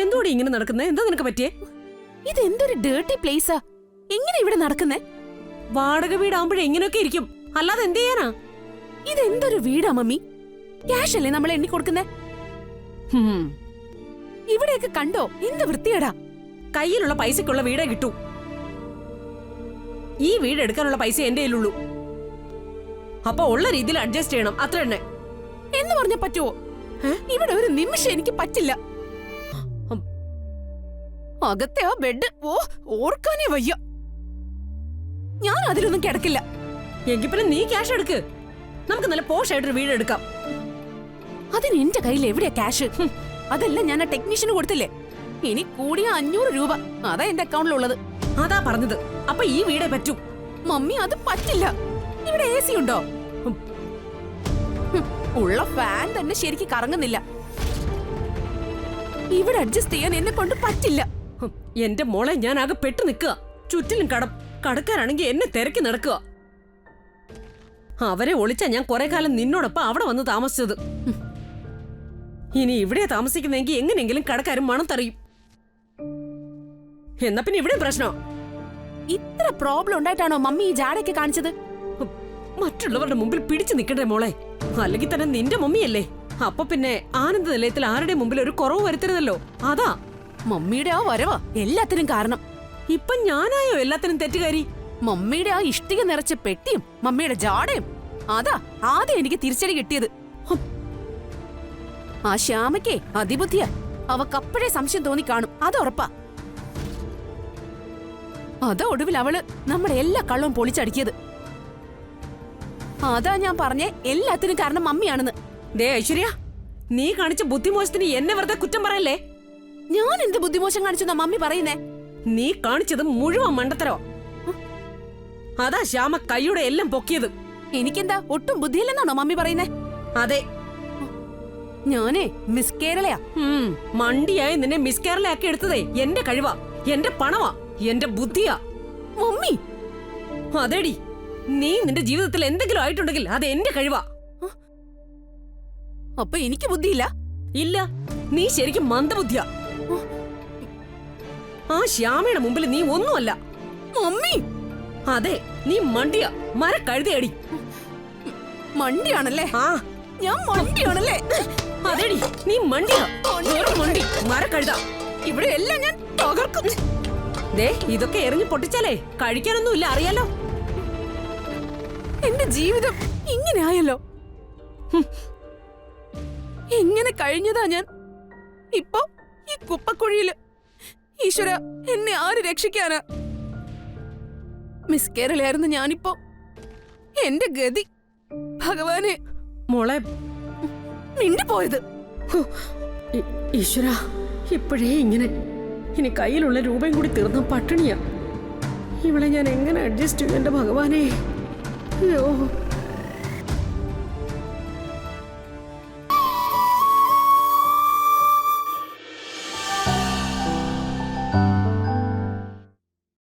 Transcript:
എന്തോടി ഇങ്ങനെ നടക്കുന്നേ? എന്താ നിനക്ക് പറ്റിയേ? ഇതെന്തൊരു ഡേർട്ടി പ്ലേസാ. എങ്ങനെ ഇവിടെ നടക്കുന്നേ? വാടക വീടാകുമ്പോഴേ ഇങ്ങനെയൊക്കെ ഇരിക്കും, അല്ലാതെ എന്ത് ചെയ്യാനാ? ഇതെന്തൊരു വീടാ മമ്മി? ക്യാഷ് അല്ലേ നമ്മൾ എണ്ണി കൊടുക്കുന്നേ? ഇവിടെയൊക്കെ കണ്ടോ എന്ത് വൃത്തിയേടാ. കയ്യിലുള്ള പൈസക്കുള്ള വീടേ കിട്ടൂ. ഈ വീട് എടുക്കാനുള്ള പൈസ എന്റെ കയ്യിലുള്ളൂ. അപ്പൊ ഉള്ള രീതിയിൽ അഡ്ജസ്റ്റ് ചെയ്യണം, അത്ര തന്നെ. എന്ന് പറഞ്ഞ പറ്റുമോ? ഇവിടെ ഒരു നിമിഷം എനിക്ക് പറ്റില്ല. അകത്തെ ആ ബെഡ് ഓർക്കാനേ വയ്യ. ഞാൻ അതിലൊന്നും കിടക്കില്ല. എങ്കിൽ പിന്നെ നീ ക്യാഷ് എടുക്ക്, നമുക്ക് നല്ല പോഷായിട്ടൊരു വീട് എടുക്കാം. അതിന് എന്റെ കയ്യിൽ എവിടെയാ ക്യാഷ്? അതെല്ലാം ഞാൻ ആ ടെക്നീഷ്യന് കൊടുത്തില്ലേ. ഇനി കൂടിയ 500 രൂപ അതാ എന്റെ അക്കൗണ്ടിലുള്ളത്. അതാ പറഞ്ഞത്, അപ്പൊ ഈ വീടേ പറ്റൂ. മമ്മി അത് പറ്റില്ല. ഇവിടെ AC ഉണ്ടോ? ഉള്ള ഫാൻ തന്നെ ശരിക്ക് കറങ്ങുന്നില്ല. ഇവിടെ അഡ്ജസ്റ്റ് ചെയ്യാൻ എന്നെ കൊണ്ട് പറ്റില്ല. എന്റെ മോളെ, ഞാൻ ആകെ പെട്ടു നിൽക്കുക. ചുറ്റിലും കടക്കാരാണെങ്കിൽ എന്നെ തിരക്കി നടക്കുക. അവരെ ഒളിച്ചാ ഞാൻ കുറെ കാലം നിന്നോടൊപ്പം അവിടെ വന്ന് താമസിച്ചത്. ഇനി ഇവിടെ താമസിക്കുന്നെങ്കിൽ എങ്ങനെയെങ്കിലും കടക്കാരും മണം തറിയും. എന്നാ പിന്നെ ഇവിടെ പ്രശ്നോ? ഇത്ര പ്രോബ്ലം ഉണ്ടായിട്ടാണോ മമ്മി ഈ ജാടയൊക്കെ കാണിച്ചത്? മറ്റുള്ളവരുടെ മുമ്പിൽ പിടിച്ചു നിൽക്കണ്ടേ മോളെ? അല്ലെങ്കിൽ തന്നെ നിന്റെ മമ്മിയല്ലേ. അപ്പൊ പിന്നെ ആനന്ദ നിലയത്തിൽ ആരുടെ മുമ്പിൽ ഒരു കുറവ് വരുത്തരുതല്ലോ. അതാ മമ്മിയുടെ ആ വരവാ എല്ലാത്തിനും കാരണം. ഇപ്പൊ ഞാനായോ എല്ലാത്തിനും തെറ്റുകാരി? മമ്മിയുടെ ആ ഇഷ്ടിക നിറച്ച പെട്ടിയും മമ്മിയുടെ ജാടയും അതാ ആദ്യം എനിക്ക് തിരിച്ചടി കിട്ടിയത്. ആ ശ്യാമയ്ക്കേ അതിബുദ്ധിയാ. അവക്കപ്പോഴേ സംശയം തോന്നി കാണും, അത് ഉറപ്പാ. അതാ ഒടുവിൽ അവള് നമ്മുടെ എല്ലാ കള്ളവും പൊളിച്ചടിക്കിയത്. അതാ ഞാൻ പറഞ്ഞേ എല്ലാത്തിനും കാരണം മമ്മിയാണെന്ന്. ദേ ഐശ്വര്യ, നീ കാണിച്ച ബുദ്ധിമോശത്തിന് എന്നെ വെറുതെ കുറ്റം പറയല്ലേ. ഞാൻ എന്ത് ബുദ്ധിമോശം കാണിച്ചെന്നാ മമ്മി പറയുന്നേ? നീ കാണിച്ചത് മുഴുവൻ മണ്ടത്തരോ. അതാ ശ്യാമ കൈയുടെ എല്ലാം പൊക്കിയത്. എനിക്കെന്താ ഒട്ടും ബുദ്ധിയില്ലെന്നാണോ മമ്മി പറയുന്നേ? അതെ, ഞാനേ മിസ് കേരളയാ. മണ്ടിയായി നിന്നെ മിസ് കേരളയാക്കി എടുത്തതേ എന്റെ കഴിവാ, എന്റെ പണമാ, എന്റെ ബുദ്ധിയാ. മമ്മി അതേടി, നീ നിന്റെ ജീവിതത്തിൽ എന്തെങ്കിലും ആയിട്ടുണ്ടെങ്കിൽ അത് എന്റെ കഴിവാ. അപ്പൊ എനിക്ക് ബുദ്ധിയില്ല? ഇല്ല, നീ ശരിക്കും മന്ദബുദ്ധിയാ. ആ ശ്യാമയുടെ മുമ്പിൽ നീ ഒന്നുമല്ല. മമ്മി അതെ, നീ മണ്ടിയാ, മരക്കഴുതയടി. മണ്ടിയാണല്ലേ? ആ, ഞാൻ മണ്ടിയാണല്ലേ? അതേടി, നീ മണ്ടിയാ, മണ്ടി, മരക്കഴുത. ഇവിടെ എല്ലാം ഞാൻ തകർക്കും. ദേ, ഇതൊക്കെ എറിഞ്ഞു പൊട്ടിച്ചാലേ കഴിക്കാനൊന്നുമില്ല, അറിയാലോ. എന്റെ ജീവിതം ഇങ്ങനെ ആയല്ലോ. എങ്ങനെ കഴിഞ്ഞതാ ഞാൻ? ഇപ്പൊ ഈ കുപ്പക്കുഴിയില്. ഈശ്വര, എന്നെ ആര് രക്ഷിക്കാനാ? മിസ് കേരളയായിരുന്നു ഞാനിപ്പോ. എന്റെ ഗതി ഭഗവാനെ. മോളെ മിണ്ടിപ്പോയത്. ഈശ്വര, ഇപ്പോഴേ ഇങ്ങനെ. ഇനി കയ്യിലുള്ള രൂപയും കൂടി തീർന്ന പട്ടിണിയാ. ഇവളെ ഞാൻ എങ്ങനെ അഡ്ജസ്റ്റ് ചെയ്യും എന്റെ ഭഗവാനെ? അയ്യോ.